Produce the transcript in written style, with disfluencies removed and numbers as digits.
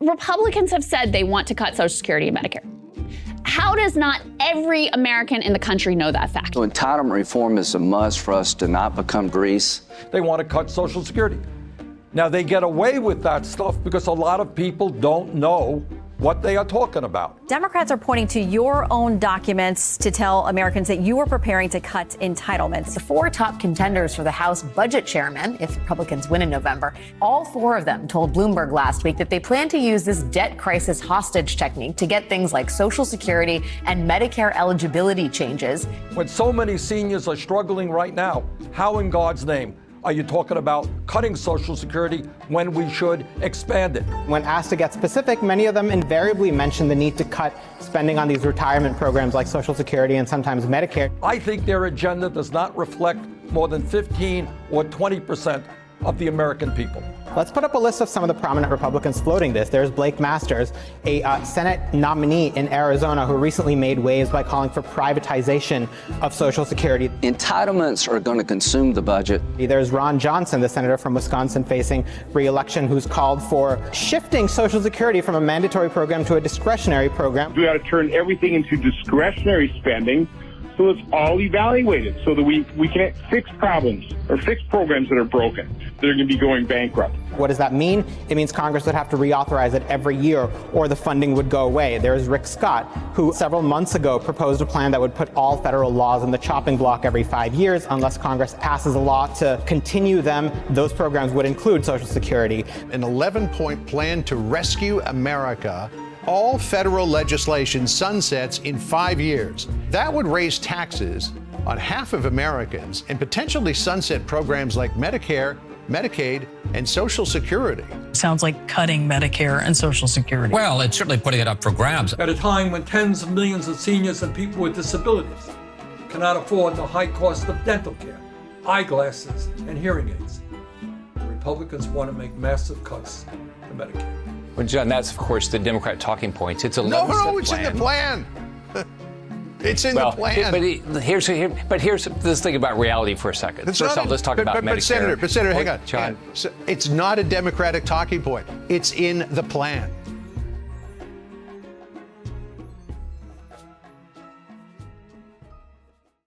Republicans have said they want to cut Social Security and Medicare. How does not every American in the country know that fact? So entitlement reform is a must for us to not become Greece. They want to cut Social Security. Now, they get away with that stuff because a lot of people don't know what they are talking about. Democrats are pointing to your own documents to tell Americans that you are preparing to cut entitlements. The four top contenders for the House budget chairman, if Republicans win in November, all four of them told Bloomberg last week that they plan to use this debt crisis hostage technique to get things like Social Security and Medicare eligibility changes. When so many seniors are struggling right now, how in God's name are you talking about cutting Social Security when we should expand it? When asked to get specific, many of them invariably mention the need to cut spending on these retirement programs like Social Security and sometimes Medicare. I think their agenda does not reflect more than 15 or 20% of the American people. Let's put up a list of some of the prominent Republicans floating this. There's Blake Masters, a Senate nominee in Arizona who recently made waves by calling for privatization of Social Security. Entitlements are going to consume the budget. There's Ron Johnson, the senator from Wisconsin facing re-election, who's called for shifting Social Security from a mandatory program to a discretionary program. We got to turn everything into discretionary spending, so it's all evaluated so that we can fix problems or fix programs that are broken, that are going to be going bankrupt. What does that mean? It means Congress would have to reauthorize it every year or the funding would go away. There's Rick Scott, who several months ago proposed a plan that would put all federal laws on the chopping block every 5 years. Unless Congress passes a law to continue them, those programs would include Social Security. An 11-point plan to rescue America. All federal legislation sunsets in 5 years. That would raise taxes on half of Americans and potentially sunset programs like Medicare, Medicaid, and Social Security. Sounds like cutting Medicare and Social Security. Well, it's certainly putting it up for grabs. At a time when tens of millions of seniors and people with disabilities cannot afford the high cost of dental care, eyeglasses, and hearing aids, the Republicans want to make massive cuts to Medicare. Well, John, that's, of course, the Democrat talking points. It's a No, it's in the plan. It's in the plan. But here's this thing about reality for a second. First off, let's talk about Medicare. But Senator, hang on. John. It's not a Democratic talking point. It's in the plan.